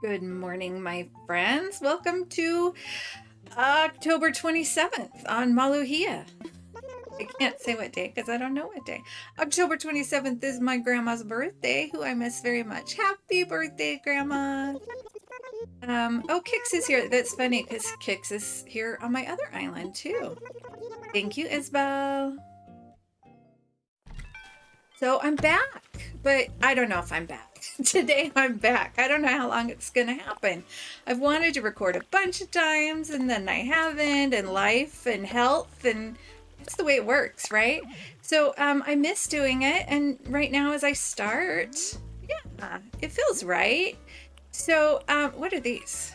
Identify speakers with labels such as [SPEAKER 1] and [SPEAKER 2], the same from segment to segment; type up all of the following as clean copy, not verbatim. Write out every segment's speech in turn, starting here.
[SPEAKER 1] Good morning, my friends. Welcome to October 27th on Maluhia. I can't say what day because I don't know what day. October 27th is my grandma's birthday, who I miss very much. Happy birthday, Grandma. Oh, Kix is here. That's funny because Kix is here on my other island too. Thank you, Isabel. So I'm back, but I don't know if I'm back. Today I'm back. I don't know how long it's going to happen. I've wanted to record a bunch of times and then I haven't, and life and health, and that's the way it works, right? So I miss doing it, and right now as I start, yeah, it feels right. So what are these?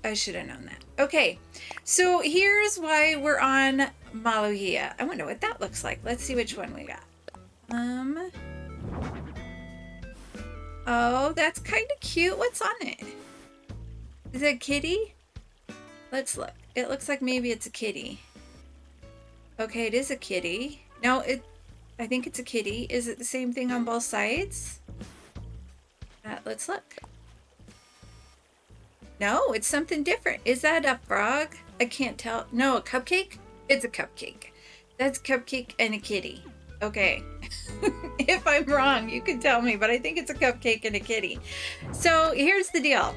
[SPEAKER 1] I should have known that. Okay, so here's why we're on Maluhia. I wonder what that looks like. Let's see which one we got. Oh, that's kind of cute. What's on it? Is it a kitty? Let's look. It looks like maybe it's a kitty. Okay, it is a kitty. No, I think it's a kitty. Is it the same thing on both sides? Let's look. No, it's something different. Is that a frog? I can't tell. No, a cupcake? It's a cupcake. That's a cupcake and a kitty. Okay. If I'm wrong, you can tell me, but I think it's a cupcake and a kitty. So here's the deal.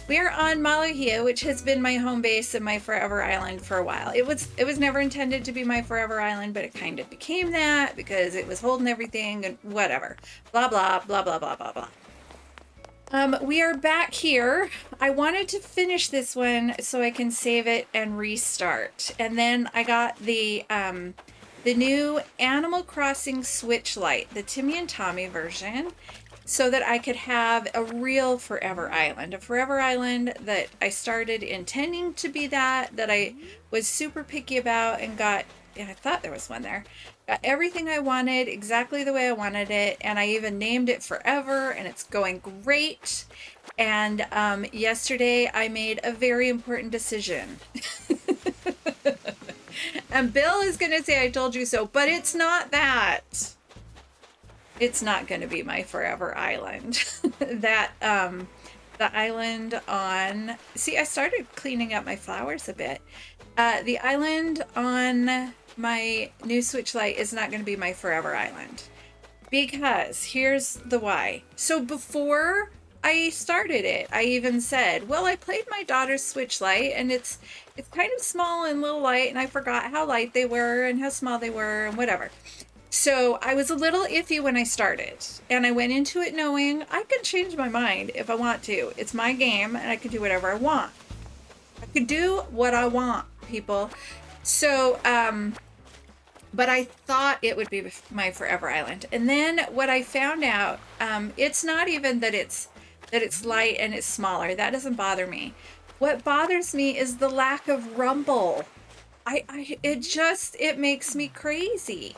[SPEAKER 1] We're on Maluhia, which has been my home base and my forever island for a while. It was never intended to be my forever island, but it kind of became that because it was holding everything and whatever. Blah, blah, blah, blah, blah, blah, blah. We are back here. I wanted to finish this one so I can save it and restart. And then I got the new Animal Crossing Switch Lite, the Timmy and Tommy version, so that I could have a real forever island. A forever island that I started intending to be that I was super picky about and got, yeah, I thought there was one there. Got everything I wanted, exactly the way I wanted it, and I even named it Forever, and it's going great. And yesterday I made a very important decision. And Bill is going to say I told you so, but it's not that. It's not going to be my forever island. The island on... See, I started cleaning up my flowers a bit. The island on my new Switch Lite is not going to be my forever island. Because here's the why. So before I started it, I even said, well, I played my daughter's Switch Lite, and it's kind of small and little light, and I forgot how light they were and how small they were and whatever. So I was a little iffy when I started, and I went into it knowing I can change my mind if I want to. It's my game, and I can do whatever I want. I could do what I want, people. So, but I thought it would be my forever island. And then what I found out, it's not even that it's light and it's smaller. That doesn't bother me. What bothers me is the lack of rumble. It makes me crazy.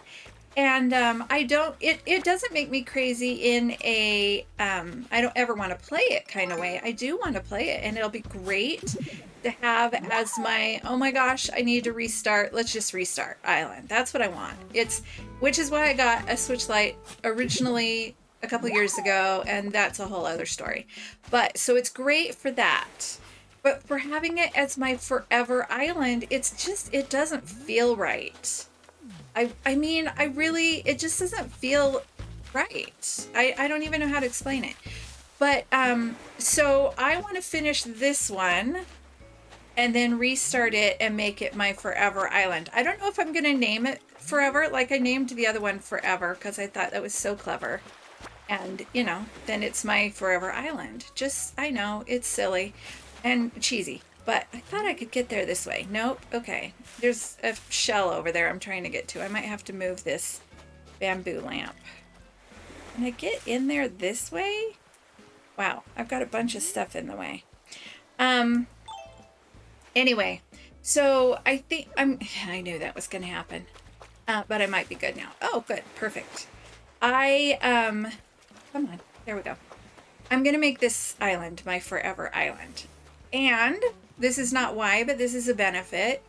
[SPEAKER 1] And it doesn't make me crazy in a I don't ever want to play it kind of way. I do want to play it, and it'll be great to have as my, oh my gosh, I need to restart. Let's just restart island. That's what I want. Which is why I got a Switch Lite originally a couple years ago, and that's a whole other story. But so it's great for that. But for having it as my forever island, it doesn't feel right. I mean, it just doesn't feel right. I don't even know how to explain it. But, so I want to finish this one and then restart it and make it my forever island. I don't know if I'm going to name it Forever, like I named the other one Forever, because I thought that was so clever. And, then it's my forever island. I know, it's silly and cheesy. But I thought I could get there this way. Nope. Okay. There's a shell over there I'm trying to get to. I might have to move this bamboo lamp. Can I get in there this way? Wow. I've got a bunch of stuff in the way. Anyway. So I think I knew that was going to happen. But I might be good now. Oh, good. Perfect. Come on. There we go. I'm going to make this island my forever island. And... this is not why, but this is a benefit.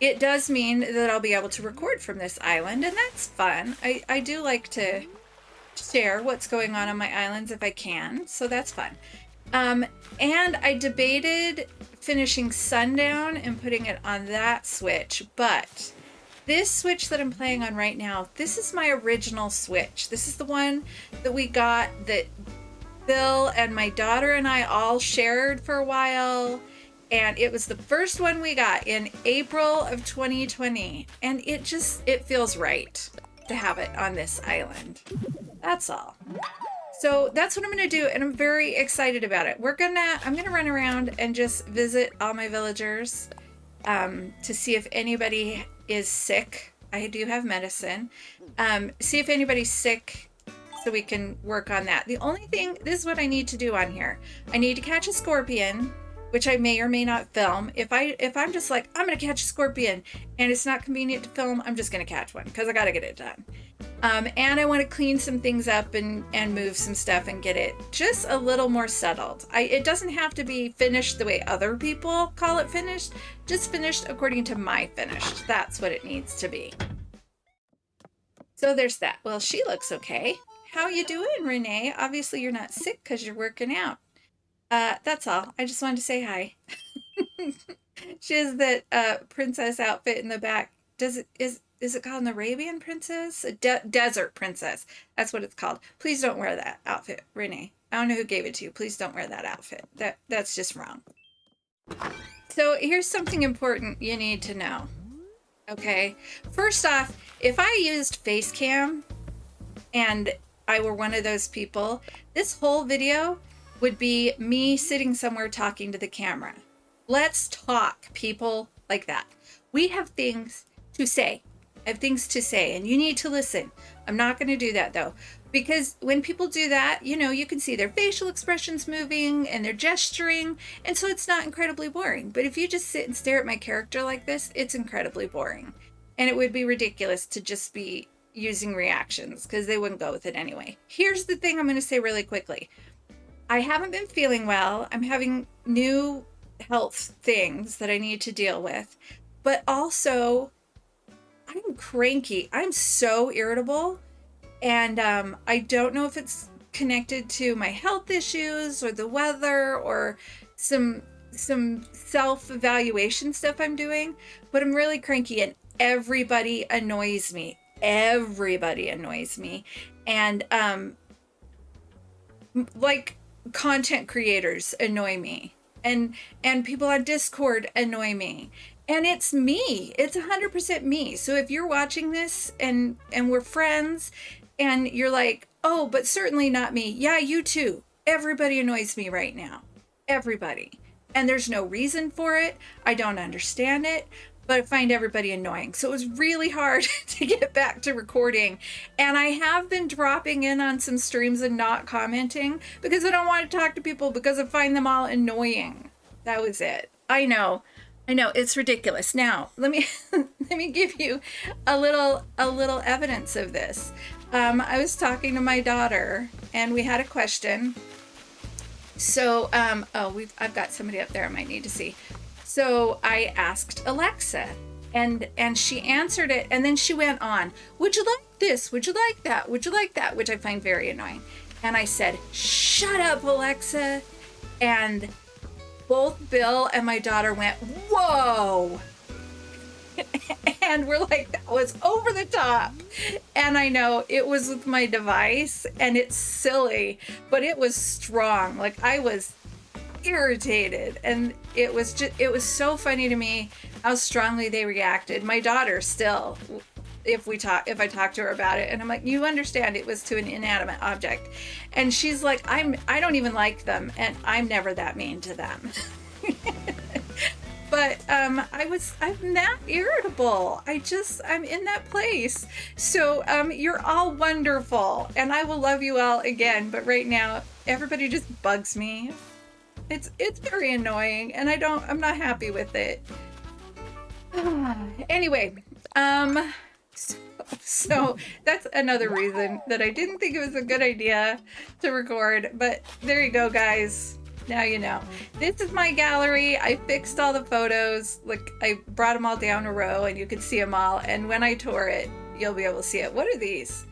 [SPEAKER 1] It does mean that I'll be able to record from this island, and that's fun. I do like to share what's going on my islands if I can, so that's fun. And I debated finishing Sundown and putting it on that Switch, but this Switch that I'm playing on right now, this is my original Switch. This is the one that we got, that Bill and my daughter and I all shared for a while. And it was the first one we got in April of 2020. And it feels right to have it on this island. That's all. So that's what I'm going to do, and I'm very excited about it. I'm going to run around and just visit all my villagers to see if anybody is sick. I do have medicine. See if anybody's sick so we can work on that. The only thing, this is what I need to do on here. I need to catch a scorpion, which I may or may not film. If I'm just like, I'm going to catch a scorpion and it's not convenient to film, I'm just going to catch one because I got to get it done. And I want to clean some things up and move some stuff and get it just a little more settled. It doesn't have to be finished the way other people call it finished, just finished according to my finished. That's what it needs to be. So there's that. Well, she looks okay. How you doing, Renee? Obviously you're not sick because you're working out. That's all. I just wanted to say hi. She has that princess outfit in the back. Is it called an Arabian princess? A desert princess. That's what it's called. Please don't wear that outfit, Renee. I don't know who gave it to you. Please don't wear that outfit. That's just wrong. So here's something important you need to know. Okay. First off, if I used face cam and I were one of those people, this whole video would be me sitting somewhere talking to the camera. Let's talk, people, like that. We have things to say. I have things to say, and you need to listen. I'm not going to do that, though, because when people do that, you can see their facial expressions moving and they're gesturing, and so it's not incredibly boring. But if you just sit and stare at my character like this, it's incredibly boring. And it would be ridiculous to just be using reactions, because they wouldn't go with it anyway. Here's the thing I'm going to say really quickly. I haven't been feeling well. I'm having new health things that I need to deal with, but also I'm cranky. I'm so irritable, and I don't know if it's connected to my health issues or the weather or some self-evaluation stuff I'm doing, but I'm really cranky, and everybody annoys me. Everybody annoys me. And like content creators annoy me, and people on Discord annoy me. And it's me. It's 100% me. So if you're watching this and we're friends and you're like, oh, but certainly not me. Yeah, you too. Everybody annoys me right now. Everybody. And there's no reason for it. I don't understand it, but I find everybody annoying. So it was really hard to get back to recording. And I have been dropping in on some streams and not commenting because I don't want to talk to people because I find them all annoying. That was it. I know, it's ridiculous. Now, let me give you a little evidence of this. I was talking to my daughter and we had a question. So, I've got somebody up there I might need to see. So I asked Alexa, and she answered it, and then she went on, would you like this? Would you like that? Would you like that? Which I find very annoying. And I said, shut up, Alexa. And both Bill and my daughter went, whoa. And we're like, that was over the top. And I know it was with my device, and it's silly, but it was strong. Like, I was irritated, and it was so funny to me how strongly they reacted. My daughter still, if I talk to her about it, and I'm like, you understand it was to an inanimate object, and she's like, I don't even like them, and I'm never that mean to them. But I'm that irritable. I'm in that place. So you're all wonderful, and I will love you all again, but right now everybody just bugs me. It's very annoying, and I'm not happy with it. Anyway, so that's another reason that I didn't think it was a good idea to record, but there you go, guys. Now you know. This is my gallery. I fixed all the photos. Like, I brought them all down a row and you could see them all, and when I tour it, you'll be able to see it. What are these?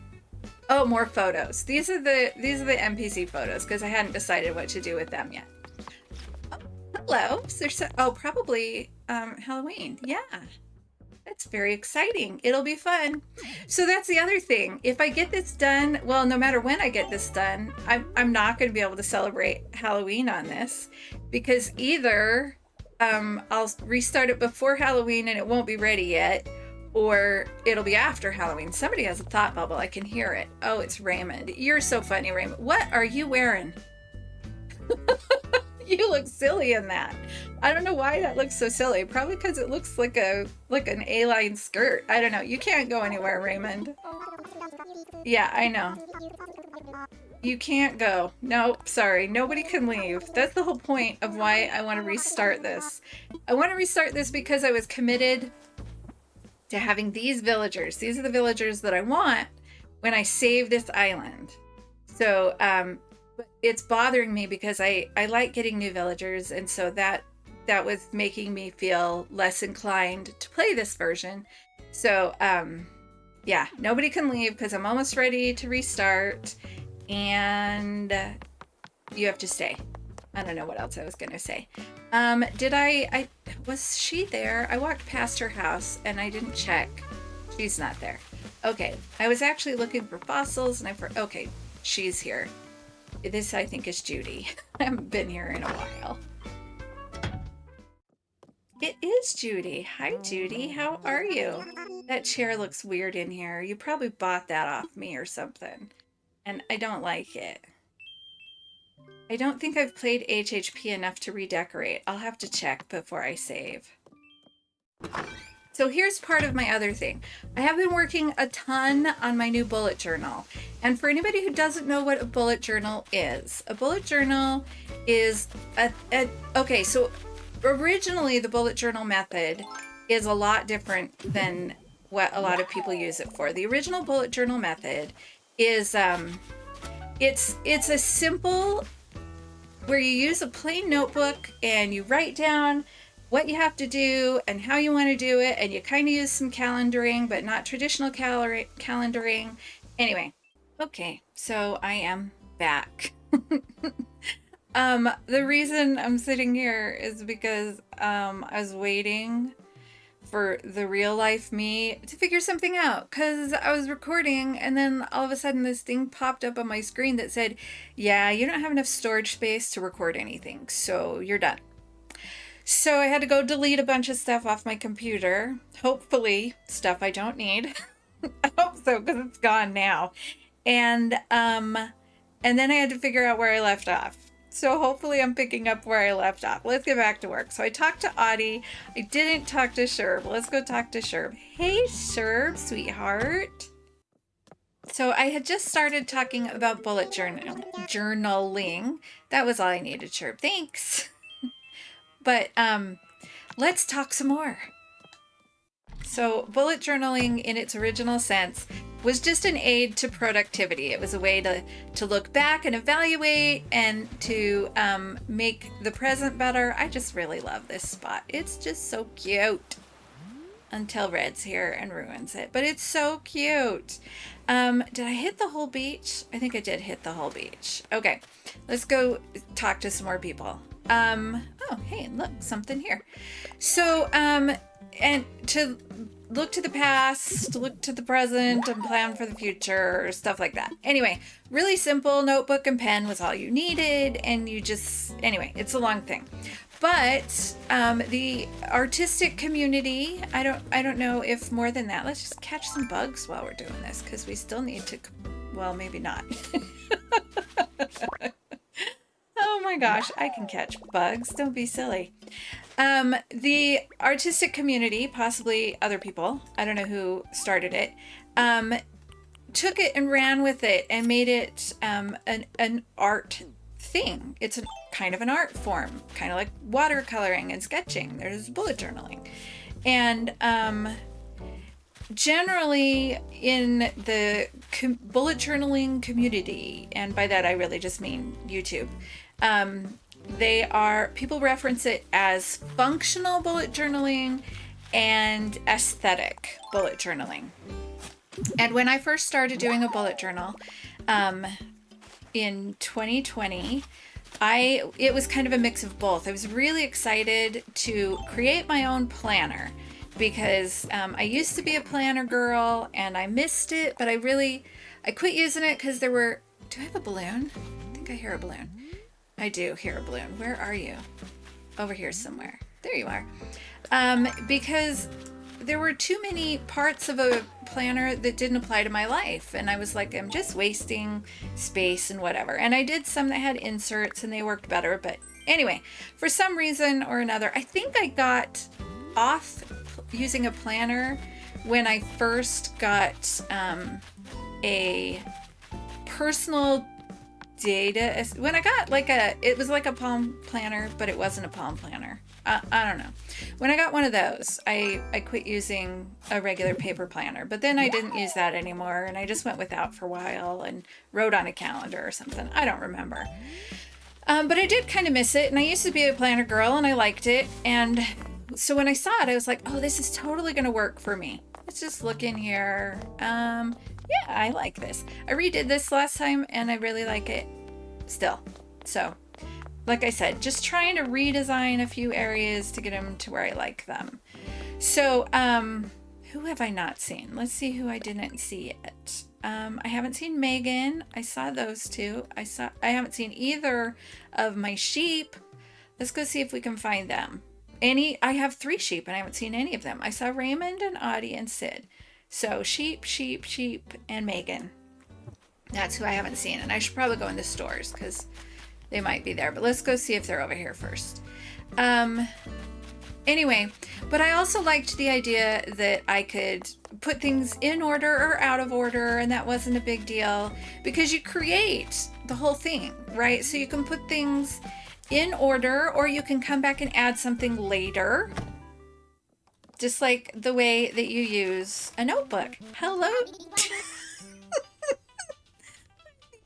[SPEAKER 1] Oh, more photos. These are the NPC photos because I hadn't decided what to do with them yet. Oh, hello. Oh, probably Halloween. Yeah. That's very exciting. It'll be fun. So that's the other thing. If I get this done, well, no matter when I get this done, I'm not going to be able to celebrate Halloween on this because either I'll restart it before Halloween and it won't be ready yet, or it'll be after Halloween. Somebody has a thought bubble. I can hear it. Oh, it's Raymond. You're so funny, Raymond. What are you wearing? You look silly in that. I don't know why that looks so silly. Probably because it looks like an A-line skirt. I don't know. You can't go anywhere, Raymond. Yeah, I know. You can't go. Nope, sorry. Nobody can leave. That's the whole point of why I want to restart this. I want to restart this because I was committed to having these villagers. These are the villagers that I want when I save this island. So, but it's bothering me because I like getting new villagers, and so that was making me feel less inclined to play this version. So yeah, nobody can leave because I'm almost ready to restart, and you have to stay. I don't know what else I was gonna say. Was she there? I walked past her house and I didn't check. She's not there. Okay, I was actually looking for fossils and okay, she's here. This, I think, is Judy. I haven't been here in a while. It is Judy. Hi, Judy. How are you? That chair looks weird in here. You probably bought that off me or something. And I don't like it. I don't think I've played HHP enough to redecorate. I'll have to check before I save. So here's part of my other thing. I have been working a ton on my new bullet journal. And for anybody who doesn't know what a bullet journal is okay, so originally the bullet journal method is a lot different than what a lot of people use it for. The original bullet journal method is, it's a simple, where you use a plain notebook and you write down what you have to do and how you want to do it, and you kind of use some calendaring, but not traditional calendaring. Anyway, okay, so I am back. The reason I'm sitting here is because I was waiting for the real life me to figure something out, because I was recording and then all of a sudden this thing popped up on my screen that said, yeah, you don't have enough storage space to record anything, so you're done. So I had to go delete a bunch of stuff off my computer. Hopefully stuff I don't need. I hope so, because it's gone now. And then I had to figure out where I left off. So hopefully I'm picking up where I left off. Let's get back to work. So I talked to Audie. I didn't talk to Sherb. Let's go talk to Sherb. Hey, Sherb, sweetheart. So I had just started talking about bullet journaling. That was all I needed, Sherb. Thanks. But let's talk some more. So bullet journaling in its original sense was just an aid to productivity. It was a way to look back and evaluate and to make the present better. I just really love this spot. It's just so cute. Until Red's here and ruins it. But it's so cute. Did I hit the whole beach? I think I did hit the whole beach. Okay, let's go talk to some more people. Oh, hey, look, something here. So, and to look to the past, look to the present, and plan for the future, stuff like that. Anyway, really simple. Notebook and pen was all you needed, and anyway, it's a long thing. But the artistic community, I don't know if more than that. Let's just catch some bugs while we're doing this, because we still need to, well, maybe not. Oh my gosh, I can catch bugs. Don't be silly. The artistic community, possibly other people, I don't know who started it, took it and ran with it and made it an art thing. It's kind of an art form, kind of like watercoloring and sketching. There's bullet journaling. And generally in the bullet journaling community, and by that I really just mean YouTube, people reference it as functional bullet journaling and aesthetic bullet journaling. And when I first started doing a bullet journal, in 2020, it was kind of a mix of both. I was really excited to create my own planner because I used to be a planner girl and I missed it, but I quit using it because do I have a balloon? I think I hear a balloon. I do hear a balloon. Where are you? Over here somewhere. There you are. Because there were too many parts of a planner that didn't apply to my life. And I was like, I'm just wasting space and whatever. And I did some that had inserts and they worked better. But anyway, for some reason or another, I think I got off using a planner when I first got a personal data. When I got it was like a palm planner, but it wasn't a palm planner. I don't know. When I got one of those, I quit using a regular paper planner, but then I didn't use that anymore, and I just went without for a while and wrote on a calendar or something. I don't remember. But I did kind of miss it, and I used to be a planner girl, and I liked it, and so when I saw it, I was like, oh, this is totally going to work for me. Let's just look in here. Yeah, I like this. I redid this last time, and I really like it still. So like I said, just trying to redesign a few areas to get them to where I like them. So, who have I not seen? Let's see who I didn't see yet. I haven't seen Megan. I saw those two. I haven't seen either of my sheep. Let's go see if we can find them. I have 3 sheep and I haven't seen any of them. I saw Raymond and Audie and Sid. So sheep, and Megan. That's who I haven't seen. And I should probably go in the stores because they might be there, but let's go see if they're over here first. Anyway, but I also liked the idea that I could put things in order or out of order, and that wasn't a big deal because you create the whole thing, right? So you can put things in order, or you can come back and add something later, just like the way that you use a notebook. Hello.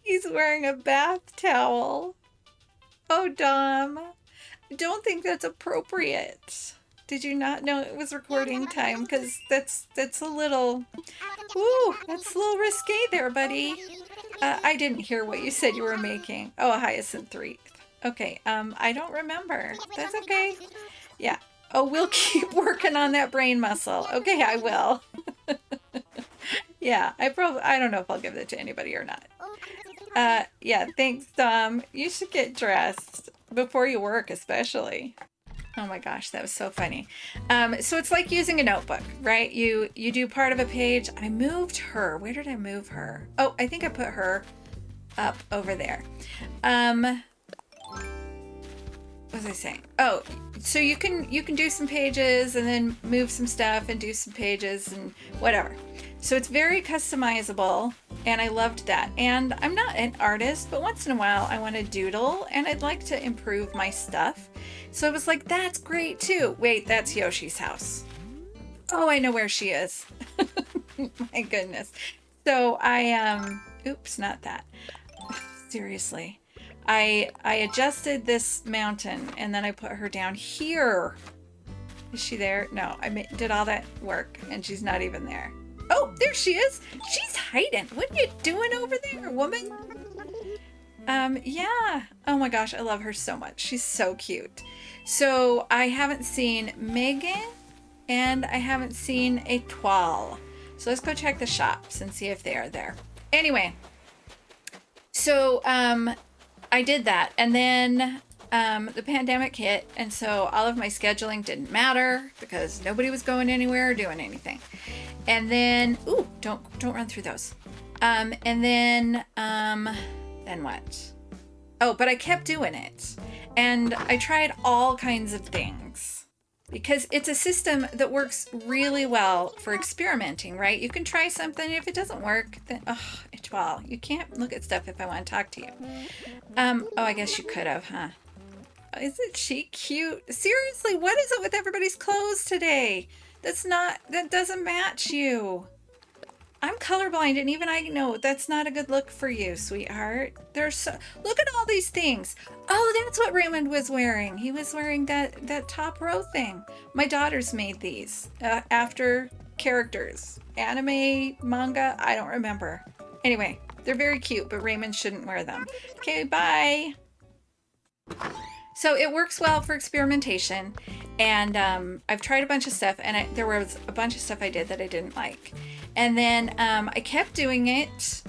[SPEAKER 1] He's wearing a bath towel. Oh, Dom, I don't think that's appropriate. Did you not know it was recording time? Because that's a little, that's a little risque there, buddy. I didn't hear what you said you were making. Oh, a hyacinth wreath. Okay, I don't remember. That's okay. Yeah. Oh, we'll keep working on that brain muscle. Okay, I will. Yeah, I don't know if I'll give it to anybody or not. Yeah, thanks, Dom. You should get dressed before you work, especially. Oh my gosh, that was so funny. So it's like using a notebook, right? You do part of a page. I moved her. Where did I move her? Oh, I think I put her up over there. What was I saying? Oh, so you can do some pages and then move some stuff and do some pages and whatever. So it's very customizable, and I loved that. And I'm not an artist, but once in a while I want to doodle and I'd like to improve my stuff. So I was like, that's great too. Wait, that's Yoshi's house. Oh, I know where she is. My goodness. So oops, not that. Seriously. I adjusted this mountain and then I put her down here. Is she there? No, I did all that work and she's not even there. Oh, there she is. She's hiding. What are you doing over there, woman? Yeah. Oh my gosh, I love her so much. She's so cute. So I haven't seen Megan and I haven't seen Etoile. So let's go check the shops and see if they are there. Anyway, so I did that, and then the pandemic hit, and so all of my scheduling didn't matter because nobody was going anywhere or doing anything. And then, don't run through those. And then what? Oh, but I kept doing it, and I tried all kinds of things because it's a system that works really well for experimenting, right? You can try something. If it doesn't work, then well, you can't look at stuff if I want to talk to you. Oh, I guess you could have, huh? Isn't she cute? Seriously, what is it with everybody's clothes today? That doesn't match you. I'm colorblind, and even I know that's not a good look for you, sweetheart. Look at all these things. Oh, that's what Raymond was wearing. He was wearing that top row thing. My daughters made these after characters. Anime, manga, I don't remember. Anyway, they're very cute, but Raymond shouldn't wear them. Okay, bye. So it works well for experimentation, and I've tried a bunch of stuff, and there was a bunch of stuff I did that I didn't like. And then I kept doing it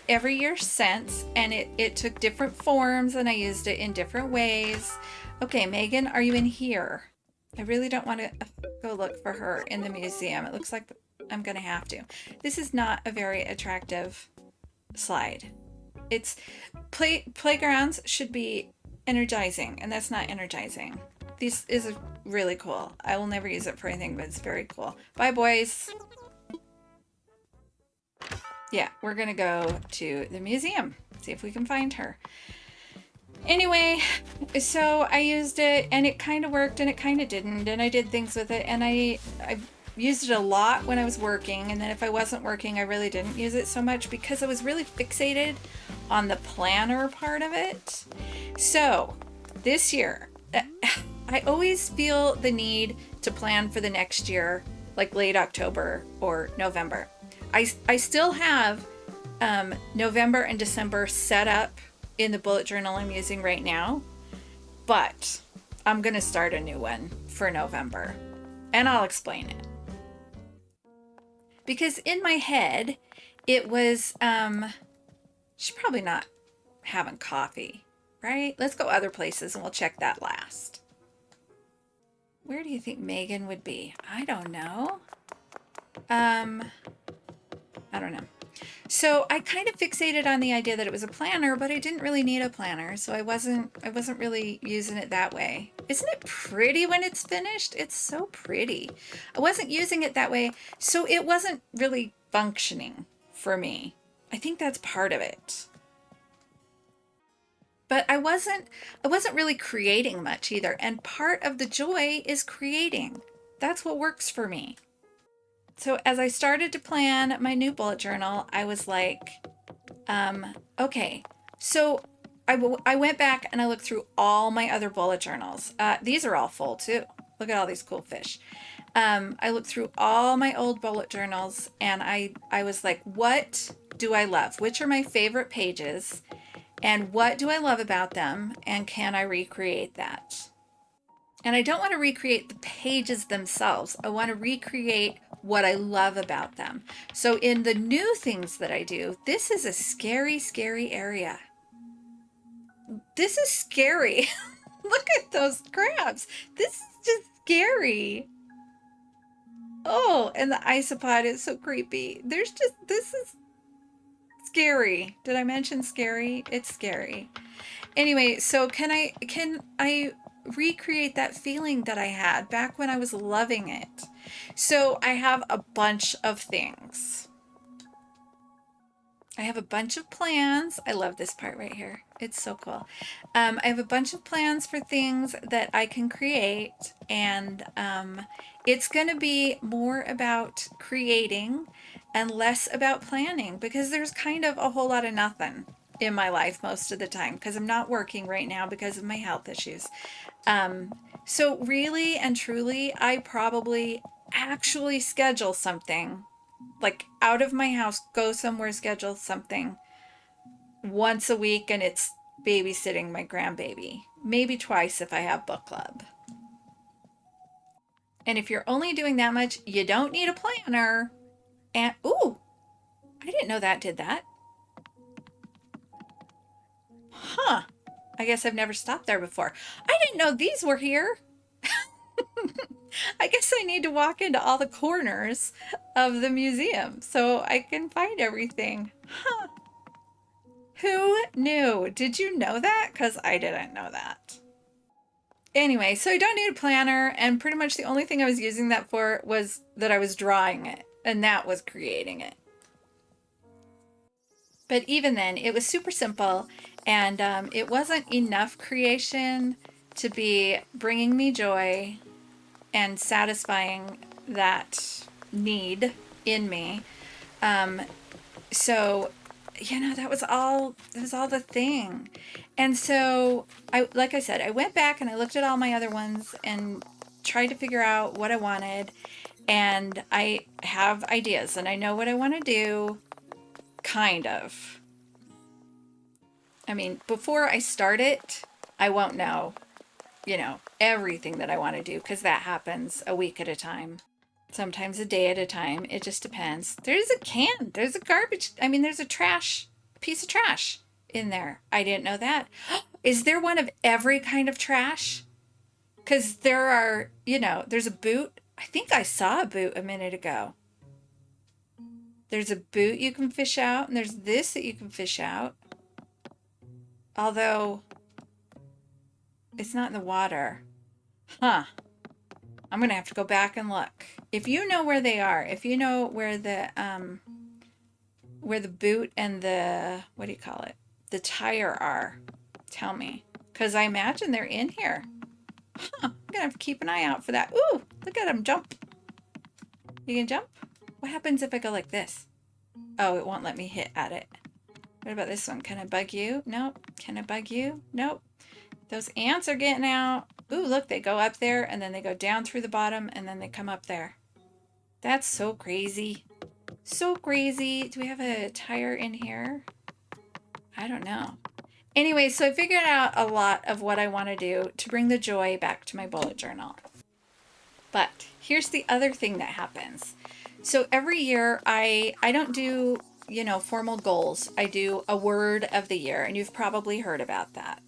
[SPEAKER 1] every year since, and it took different forms, and I used it in different ways. Okay, Megan, are you in here? I really don't want to go look for her in the museum. It looks like I'm gonna have to. This is not a very attractive slide. It's playgrounds should be energizing, and that's not energizing. This is really cool. I will never use it for anything, but it's very cool. Bye, boys. Yeah, we're gonna go to the museum, see if we can find her. Anyway, so I used it, and it kind of worked, and it kind of didn't, and I did things with it, and I used it a lot when I was working, and then if I wasn't working, I really didn't use it so much because I was really fixated on the planner part of it. So this year, I always feel the need to plan for the next year, like late October or November. I still have November and December set up in the bullet journal I'm using right now, but I'm gonna start a new one for November, and I'll explain it. Because in my head, it was, she's probably not having coffee, right? Let's go other places and we'll check that last. Where do you think Megan would be? I don't know. I don't know. So I kind of fixated on the idea that it was a planner, but I didn't really need a planner, so I wasn't really using it that way. Isn't it pretty when it's finished? It's so pretty. I wasn't using it that way, so it wasn't really functioning for me. I think that's part of it. But I wasn't really creating much either, and part of the joy is creating. That's what works for me. So as I started to plan my new bullet journal, I was like, okay, so I went back and I looked through all my other bullet journals. These are all full too. Look at all these cool fish. I looked through all my old bullet journals, and I was like, what do I love? Which are my favorite pages? And what do I love about them? And can I recreate that? And I don't want to recreate the pages themselves. I want to recreate what I love about them. So in the new things that I do, this is a scary, scary area. This is scary. Look at those crabs. This is just scary. Oh, and the isopod is so creepy. This is scary. Did I mention scary? It's scary. Anyway, so can I recreate that feeling that I had back when I was loving it? So I have a bunch of things. I have a bunch of plans. I love this part right here. It's so cool. I have a bunch of plans for things that I can create, and it's going to be more about creating and less about planning, because there's kind of a whole lot of nothing in my life most of the time because I'm not working right now because of my health issues. So really and truly, I probably actually schedule something, like out of my house, go somewhere, schedule something once a week, and it's babysitting my grandbaby. Maybe twice if I have book club. And if you're only doing that much, you don't need a planner. And, ooh, I didn't know that did that. Huh. I guess I've never stopped there before. I didn't know these were here. I guess I need to walk into all the corners of the museum so I can find everything. Huh. Who knew? Did you know that? Because I didn't know that. Anyway, so I don't need a planner, and pretty much the only thing I was using that for was that I was drawing it, and that was creating it. But even then, it was super simple, and it wasn't enough creation to be bringing me joy and satisfying that need in me. So, you know, that was all the thing. And so like I said, I went back and I looked at all my other ones and tried to figure out what I wanted. and I have ideas and I know what I want to do, kind of. I mean, before I start it, I won't know, everything that I want to do, because that happens a week at a time, sometimes a day at a time. It just depends. There's a can, there's a garbage, there's a piece of trash in there. I didn't know that. Is there one of every kind of trash? Because there are, there's a boot. I think I saw a boot a minute ago. There's a boot you can fish out, and there's this that you can fish out. Although, it's not in the water. Huh. I'm going to have to go back and look. If you know where they are, if you know where the boot and the, what do you call it? The tire are, tell me. Because I imagine they're in here. Huh. I'm going to have to keep an eye out for that. Ooh, look at him jump. You can jump? What happens if I go like this? Oh, it won't let me hit at it. What about this one? Can I bug you? Nope. Can I bug you? Nope. Those ants are getting out. Ooh, look, they go up there and then they go down through the bottom and then they come up there. That's so crazy. So crazy. Do we have a tire in here? I don't know. Anyway, so I figured out a lot of what I want to do to bring the joy back to my bullet journal. But here's the other thing that happens. So every year I don't do, formal goals. I do a word of the year, and you've probably heard about that.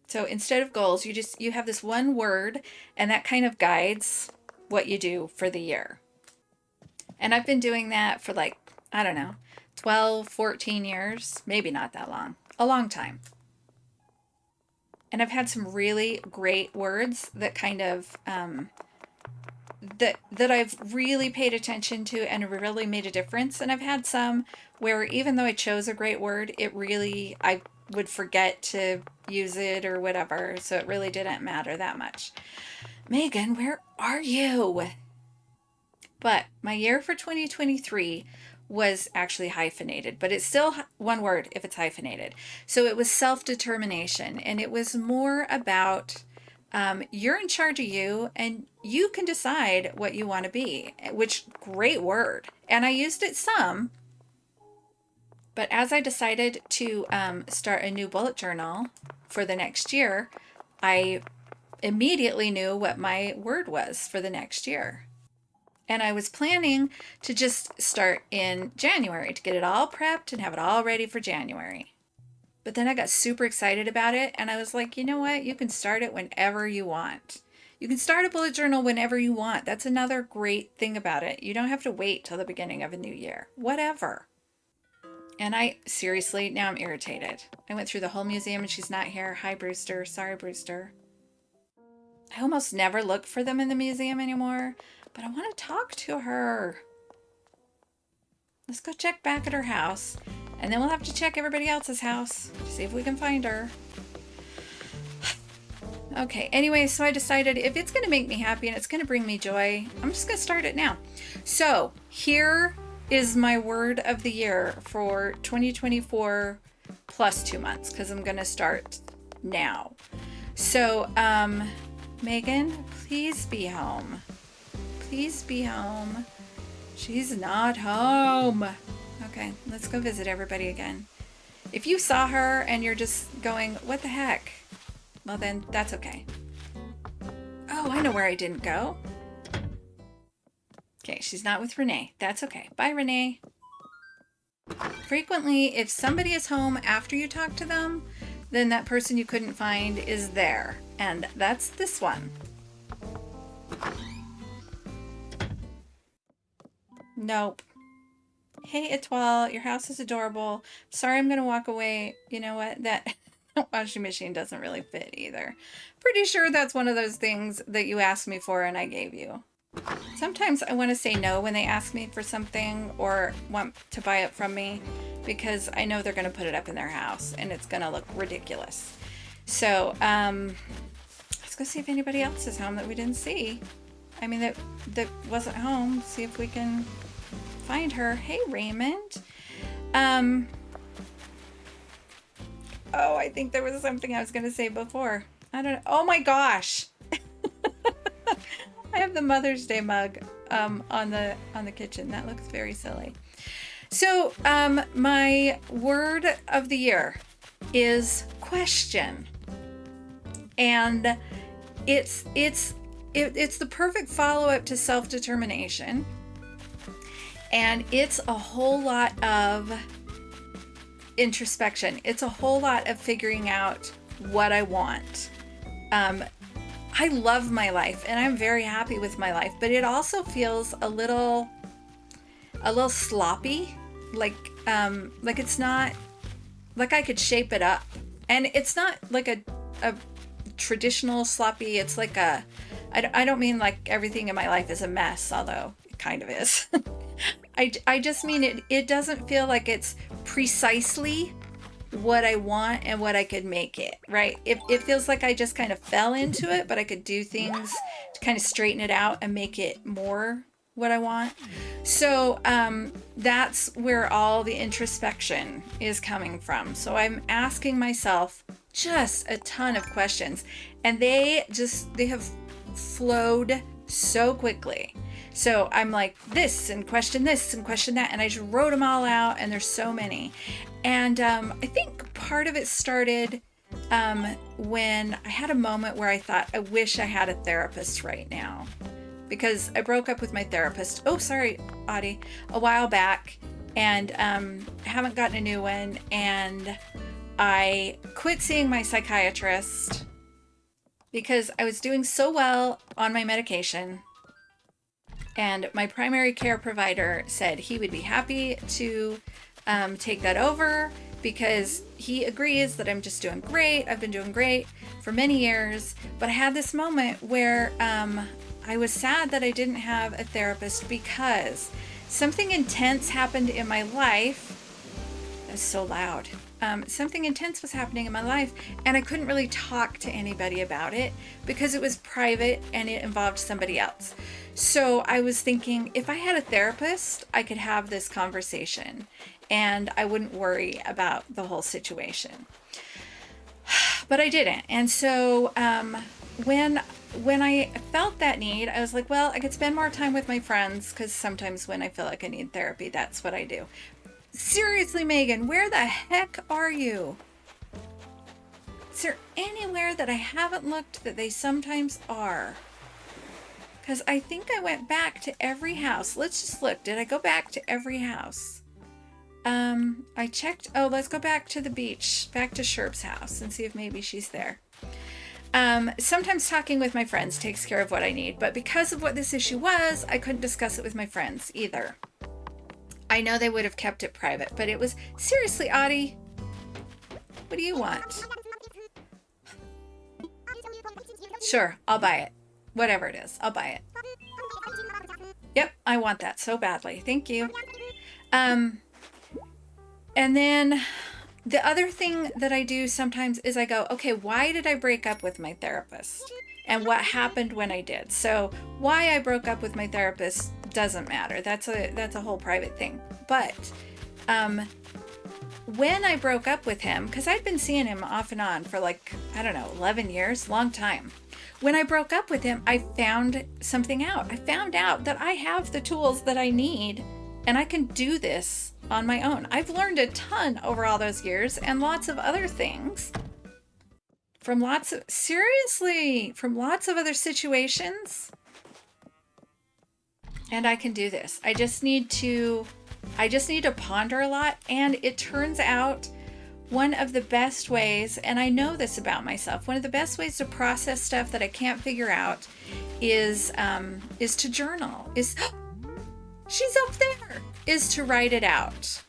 [SPEAKER 1] So instead of goals, you have this one word, and that kind of guides what you do for the year. And I've been doing that for 12, 14 years, maybe not that long, a long time. And I've had some really great words that kind of, that I've really paid attention to and really made a difference. And I've had some where even though I chose a great word, I would forget to use it or whatever. So it really didn't matter that much. Megan, where are you? But my year for 2023 was actually hyphenated, but it's still one word if it's hyphenated. So it was self-determination, and it was more about you're in charge of you, and you can decide what you want to be, which great word. And I used it some, but as I decided to start a new bullet journal for the next year, I immediately knew what my word was for the next year. And I was planning to just start in January to get it all prepped and have it all ready for January. But then I got super excited about it, and I was like, you know what? You can start it whenever you want. You can start a bullet journal whenever you want. That's another great thing about it. You don't have to wait till the beginning of a new year. Whatever. And seriously, now I'm irritated. I went through the whole museum and she's not here. Hi, Brewster. Sorry, Brewster. I almost never look for them in the museum anymore, but I want to talk to her. Let's go check back at her house, and then we'll have to check everybody else's house to see if we can find her. Okay, anyway, so I decided if it's going to make me happy and it's going to bring me joy, I'm just going to start it now. So here is my word of the year for 2024 plus 2 months, because I'm going to start now. So, Megan, please be home. Please be home. She's not home. Okay, let's go visit everybody again. If you saw her and you're just going, what the heck? Well, then that's okay. Oh, I know where I didn't go. Okay, she's not with Renee. That's okay. Bye, Renee. Frequently, if somebody is home after you talk to them, then that person you couldn't find is there. And that's this one. Nope. Hey, Etoile, your house is adorable. Sorry, I'm going to walk away. You know what? That washing machine doesn't really fit either. Pretty sure that's one of those things that you asked me for and I gave you. Sometimes I want to say no when they ask me for something or want to buy it from me, because I know they're going to put it up in their house and it's going to look ridiculous. So, let's go see if anybody else is home that we didn't see. That wasn't home. See if we can find her. Hey, Raymond. Oh, I think there was something I was going to say before. I don't know. Oh my gosh. I have the Mother's Day mug on the kitchen. That looks very silly. So my word of the year is question, and it's the perfect follow-up to self-determination, and it's a whole lot of introspection. It's a whole lot of figuring out what I want. I love my life and I'm very happy with my life, but it also feels a little sloppy, like it's not like I could shape it up. And it's not like a traditional sloppy. It's like I don't mean like everything in my life is a mess, although it kind of is. I just mean it doesn't feel like it's precisely what I want and what I could make it, right? It feels like I just kind of fell into it, but I could do things to kind of straighten it out and make it more what I want. So that's where all the introspection is coming from. So I'm asking myself just a ton of questions, and they have flowed so quickly. So I'm like this and question that, and I just wrote them all out, and there's so many. And I think part of it started when I had a moment where I thought, I wish I had a therapist right now, because I broke up with my therapist. Oh, sorry, Audie, a while back, and haven't gotten a new one. And I quit seeing my psychiatrist because I was doing so well on my medication. And my primary care provider said he would be happy to take that over, because he agrees that I'm just doing great. I've been doing great for many years. But I had this moment where I was sad that I didn't have a therapist, because something intense happened in my life. That's so loud. Something intense was happening in my life, and I couldn't really talk to anybody about it because it was private and it involved somebody else. So I was thinking, if I had a therapist, I could have this conversation and I wouldn't worry about the whole situation. But I didn't. And so when I felt that need, I was like, well, I could spend more time with my friends, because sometimes when I feel like I need therapy, that's what I do. Seriously, Megan, where the heck are you? Is there anywhere that I haven't looked that they sometimes are? Because I think I went back to every house. Let's just look. Did I go back to every house? I checked. Oh, let's go back to the beach, back to Sherp's house, and see if maybe she's there. Sometimes talking with my friends takes care of what I need, but because of what this issue was, I couldn't discuss it with my friends either. I know they would have kept it private, but it was, seriously, Audie, what do you want? Sure, I'll buy it. Whatever it is, I'll buy it. Yep, I want that so badly. Thank you. And then the other thing that I do sometimes is I go, okay, why did I break up with my therapist? And what happened when I did? So why I broke up with my therapist doesn't matter. That's a whole private thing. But when I broke up with him, because I'd been seeing him off and on for 11 years, long time. When I broke up with him, I found something out. I found out that I have the tools that I need, and I can do this on my own. I've learned a ton over all those years, and lots of other things from lots of other situations. And I can do this. I just need to ponder a lot. And it turns out one of the best ways, and I know this about myself, one of the best ways to process stuff that I can't figure out is to journal. She's up there. Is to write it out.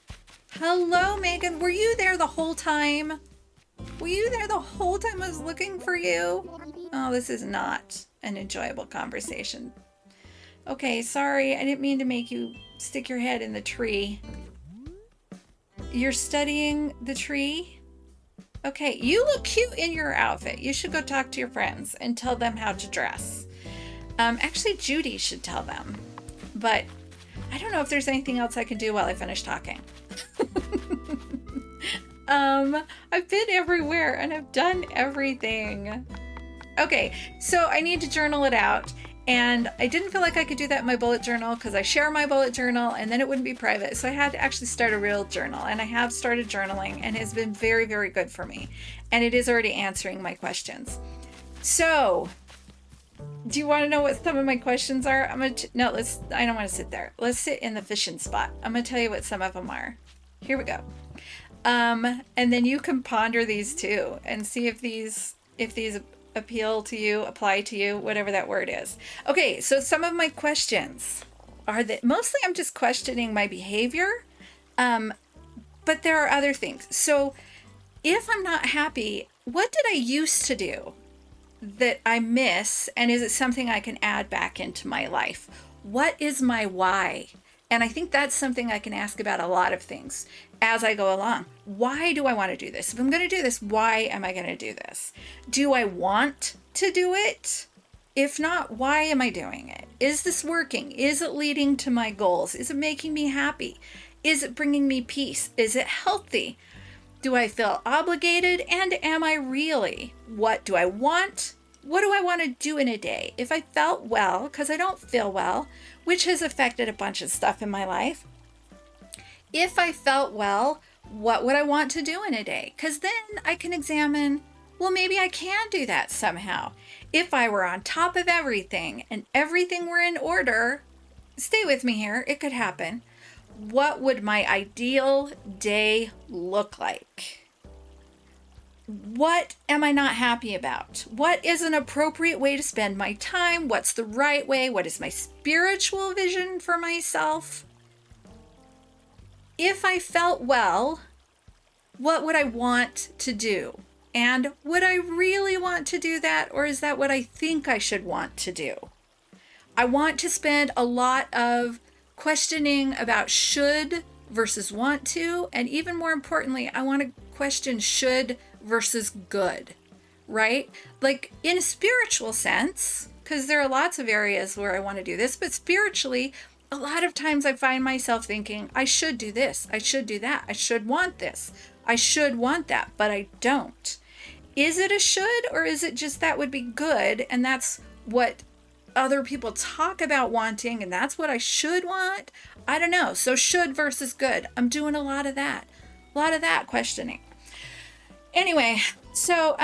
[SPEAKER 1] Hello, Megan. Were you there the whole time? Were you there the whole time I was looking for you? Oh, this is not an enjoyable conversation. Okay, sorry. I didn't mean to make you stick your head in the tree. You're studying the tree? Okay, you look cute in your outfit. You should go talk to your friends and tell them how to dress. Actually, Judy should tell them. But I don't know if there's anything else I can do while I finish talking. I've been everywhere and I've done everything. Okay, so I need to journal it out. And I didn't feel like I could do that in my bullet journal because I share my bullet journal and then it wouldn't be private. So I had to actually start a real journal, and I have started journaling, and it's been very, very good for me. And it is already answering my questions. So do you want to know what some of my questions are? I don't want to sit there. Let's sit in the fishing spot. I'm going to tell you what some of them are. Here we go. And then you can ponder these too and see if these appeal to you, apply to you, whatever that word is. Okay, so some of my questions are that mostly I'm just questioning my behavior, but there are other things. So if I'm not happy, what did I used to do that I miss, and is it something I can add back into my life? What is my why? And I think that's something I can ask about a lot of things as I go along. Why do I want to do this? If I'm going to do this, why am I going to do this? Do I want to do it? If not, why am I doing it? Is this working? Is it leading to my goals? Is it making me happy? Is it bringing me peace? Is it healthy? Do I feel obligated? And am I really? What do I want? What do I want to do in a day? If I felt well, because I don't feel well, which has affected a bunch of stuff in my life. If I felt well, what would I want to do in a day? Because then I can examine, well, maybe I can do that somehow. If I were on top of everything and everything were in order, stay with me here, it could happen. What would my ideal day look like? What am I not happy about? What is an appropriate way to spend my time? What's the right way? What is my spiritual vision for myself? If I felt well, what would I want to do? And would I really want to do that? Or is that what I think I should want to do? I want to spend a lot of questioning about should versus want to. And even more importantly, I want to question should versus good, right? Like in a spiritual sense, because there are lots of areas where I want to do this, but spiritually, a lot of times I find myself thinking, I should do this, I should do that, I should want this, I should want that, but I don't. Is it a should, or is it just that would be good, and that's what other people talk about wanting, and that's what I should want? I don't know. So should versus good. I'm doing a lot of that questioning. Anyway, so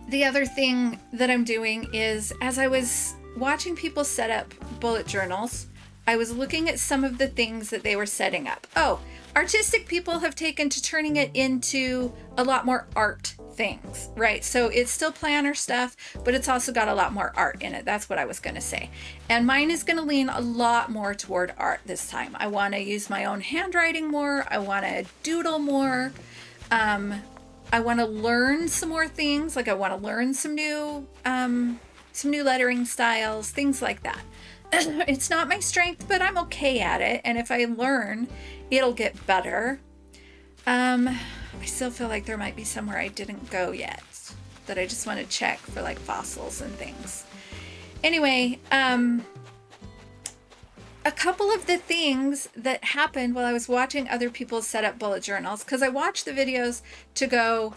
[SPEAKER 1] the other thing that I'm doing is, as I was watching people set up bullet journals, I was looking at some of the things that they were setting up. Oh, artistic people have taken to turning it into a lot more art things, right? So it's still planner stuff, but it's also got a lot more art in it. That's what I was going to say. And mine is going to lean a lot more toward art this time. I want to use my own handwriting more. I want to doodle more. I want to learn some more things. Like I want to learn some new lettering styles, things like that. It's not my strength, but I'm okay at it. And if I learn, it'll get better. I still feel like there might be somewhere I didn't go yet that I just want to check for like fossils and things. Anyway, a couple of the things that happened while I was watching other people set up bullet journals, because I watched the videos to go,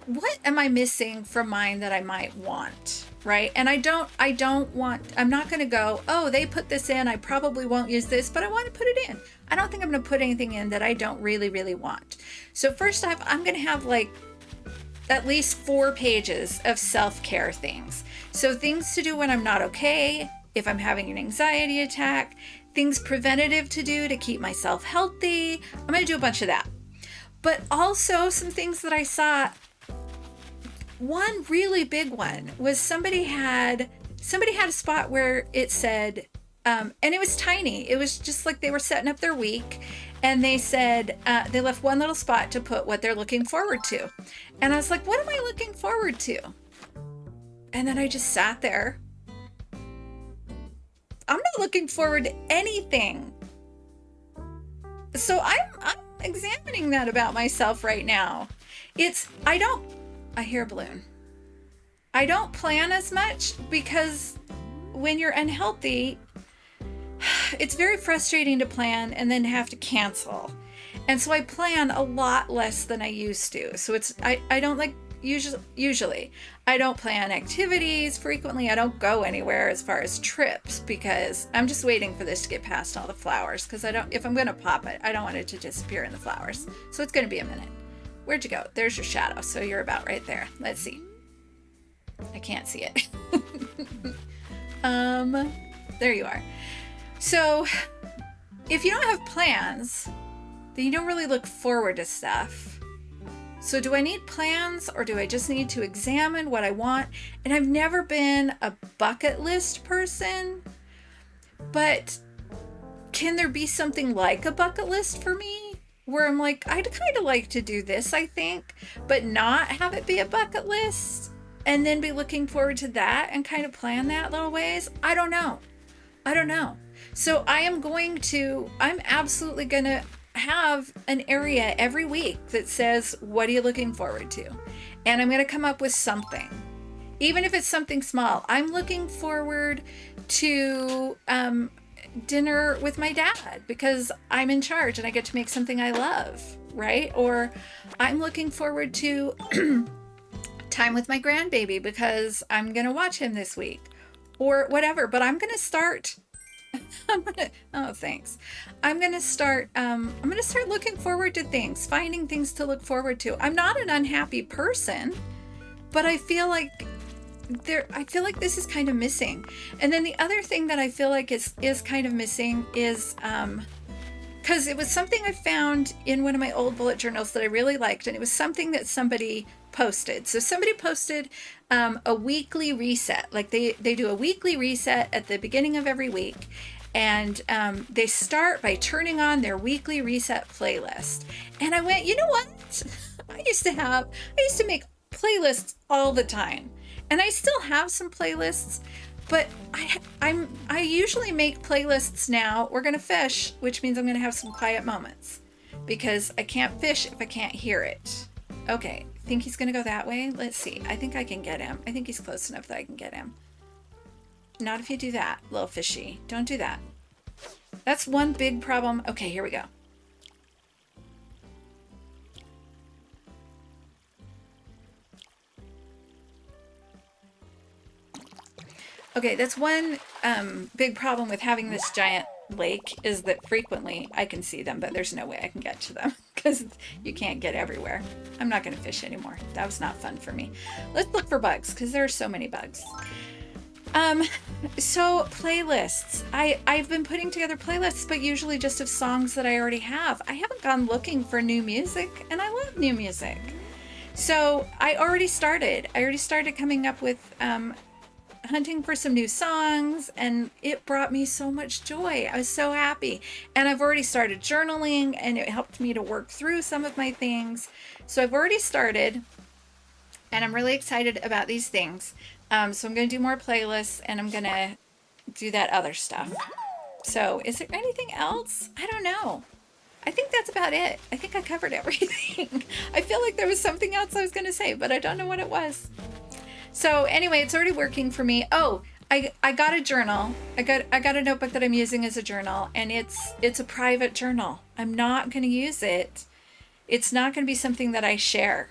[SPEAKER 1] what am I missing from mine that I might want, right? And I'm not going to go, oh, they put this in, I probably won't use this, but I want to put it in. I don't think I'm going to put anything in that I don't really, really want. So first off, I'm going to have like at least 4 pages of self-care things. So things to do when I'm not okay, if I'm having an anxiety attack, things preventative to do to keep myself healthy. I'm going to do a bunch of that. But also some things that I saw. One really big one was somebody had a spot where it said, and it was tiny. It was just like they were setting up their week, and they said they left one little spot to put what they're looking forward to. And I was like, what am I looking forward to? And then I just sat there. I'm not looking forward to anything. So I'm examining that about myself right now. I hear a balloon. I don't plan as much because when you're unhealthy, it's very frustrating to plan and then have to cancel. And so I plan a lot less than I used to. So I don't like usually I don't plan activities frequently. I don't go anywhere as far as trips because I'm just waiting for this to get past all the flowers, because if I'm going to pop it, I don't want it to disappear in the flowers. So it's going to be a minute. Where'd you go? There's your shadow. So you're about right there. Let's see. I can't see it. There you are. So if you don't have plans, then you don't really look forward to stuff. So do I need plans, or do I just need to examine what I want? And I've never been a bucket list person, but can there be something like a bucket list for me where I'm like, I'd kind of like to do this, I think, but not have it be a bucket list and then be looking forward to that and kind of plan that little ways? I don't know. So I'm absolutely going to have an area every week that says, what are you looking forward to? And I'm going to come up with something, even if it's something small. I'm looking forward to dinner with my dad because I'm in charge and I get to make something I love, right? Or I'm looking forward to time with my grandbaby because I'm going to watch him this week, or whatever. But I'm going to start oh, thanks. I'm going to start looking forward to things, finding things to look forward to. I'm not an unhappy person, but I feel like this is kind of missing. And then the other thing that I feel like is kind of missing is, because it was something I found in one of my old bullet journals that I really liked, and it was something that somebody posted. So somebody posted a weekly reset. Like they do a weekly reset at the beginning of every week, and they start by turning on their weekly reset playlist. And I went, you know what? I used to make playlists all the time, and I still have some playlists, but I usually make playlists now. We're gonna fish, which means I'm gonna have some quiet moments because I can't fish if I can't hear it. Okay, I think he's gonna go that way. Let's see. I think I can get him. I think he's close enough that I can get him. Not if you do that, little fishy. Don't do that. That's one big problem. Okay, here we go. Okay, that's one big problem with having this giant lake, is that frequently I can see them, but there's no way I can get to them because you can't get everywhere. I'm not going to fish anymore. That was not fun for me. Let's look for bugs because there are so many bugs. So playlists. I've been putting together playlists, but usually just of songs that I already have. I haven't gone looking for new music, and I love new music. So I already started coming up with hunting for some new songs, and it brought me so much joy. I was so happy. And I've already started journaling, and it helped me to work through some of my things. So I've already started, and I'm really excited about these things. So I'm going to do more playlists, and I'm going to do that other stuff. So is there anything else? I don't know. I think that's about it. I think I covered everything. I feel like there was something else I was going to say, but I don't know what it was. So anyway, it's already working for me. Oh, I got a journal. I got a notebook that I'm using as a journal, and it's a private journal. I'm not going to use it. It's not going to be something that I share.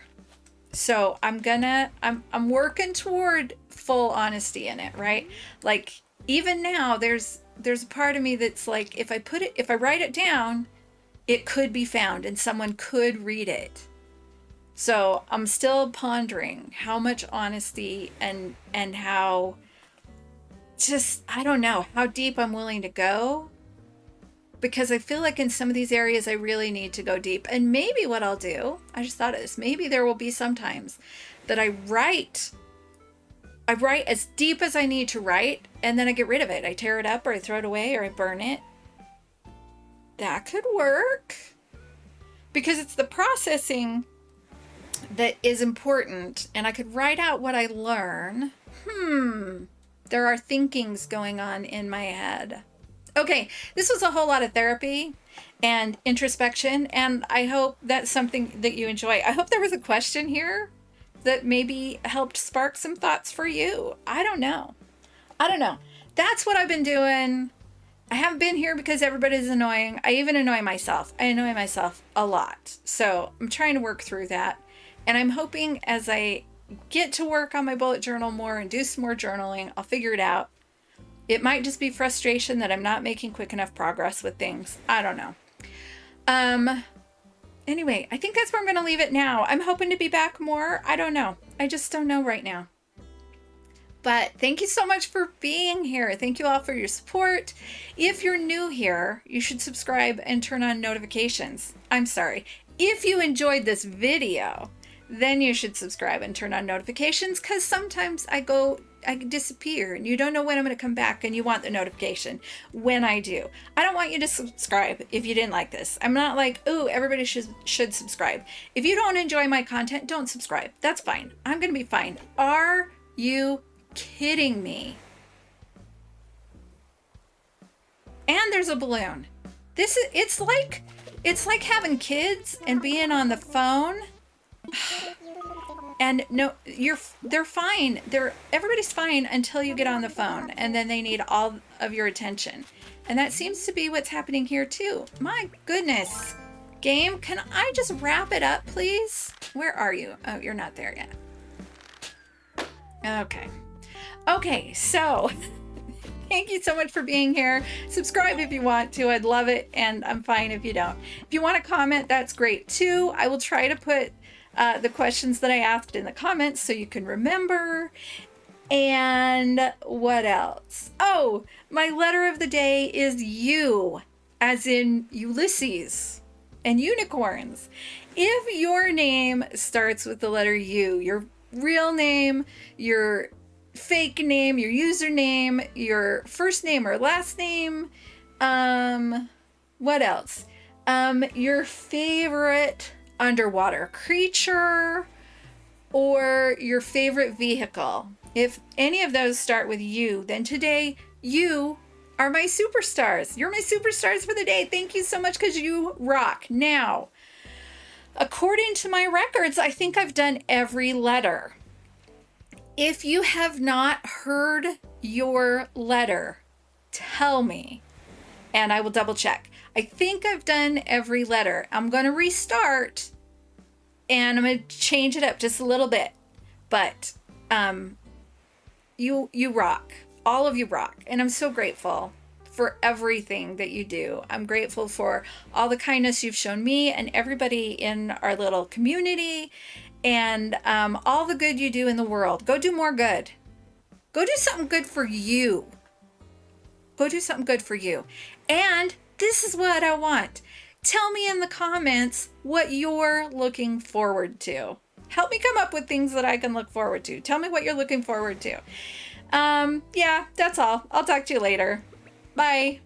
[SPEAKER 1] So I'm working toward full honesty in it, right? Like even now there's a part of me that's like, if I write it down, it could be found and someone could read it. So I'm still pondering how much honesty and how just, I don't know, how deep I'm willing to go. Because I feel like in some of these areas, I really need to go deep. And maybe what I'll do, I just thought of this, maybe there will be some times that I write as deep as I need to write, and then I get rid of it. I tear it up, or I throw it away, or I burn it. That could work. Because it's the processing that is important, and I could write out what I learn. There are thinkings going on in my head. Okay, this was a whole lot of therapy and introspection, and I hope that's something that you enjoy. I hope there was a question here that maybe helped spark some thoughts for you. I don't know. That's what I've been doing. I haven't been here because everybody's annoying. I even annoy myself. I annoy myself a lot. So I'm trying to work through that. And I'm hoping as I get to work on my bullet journal more and do some more journaling. I'll figure it out. It might just be frustration that I'm not making quick enough progress with things. I don't know. Anyway, I think that's where I'm going to leave it now. I'm hoping to be back more. I don't know. I just don't know right now. But thank you so much for being here. Thank you all for your support. If you're new here, you should subscribe and turn on notifications. I'm sorry. If you enjoyed this video, then you should subscribe and turn on notifications, because sometimes I disappear and you don't know when I'm going to come back, and you want the notification when I do. I don't want you to subscribe if you didn't like this. I'm not like, oh, everybody should subscribe. If you don't enjoy my content, don't subscribe. That's fine. I'm going to be fine. Are you kidding me? And there's a balloon. It's like having kids and being on the phone. And no, they're fine. Everybody's fine until you get on the phone, and then they need all of your attention. And that seems to be what's happening here too. My goodness. Game, can I just wrap it up, please? Where are you? Oh, you're not there yet. Okay, so thank you so much for being here. Subscribe if you want to. I'd love it, and I'm fine if you don't. If you want to comment, that's great too. I will try to put the questions that I asked in the comments so you can remember. And what else? Oh, my letter of the day is U, as in Ulysses and unicorns. If your name starts with the letter U, your real name, your fake name, your username, your first name or last name, what else? Your favorite underwater creature, or your favorite vehicle. If any of those start with U, then today you are my superstars. You're my superstars for the day. Thank you so much, because you rock. Now, according to my records, I think I've done every letter. If you have not heard your letter, tell me, and I will double check. I think I've done every letter. I'm going to restart, and I'm going to change it up just a little bit. But you rock. All of you rock. And I'm so grateful for everything that you do. I'm grateful for all the kindness you've shown me and everybody in our little community, and all the good you do in the world. Go do more good. Go do something good for you. Go do something good for you. And this is what I want. Tell me in the comments what you're looking forward to. Help me come up with things that I can look forward to. Tell me what you're looking forward to. Yeah, that's all. I'll talk to you later. Bye.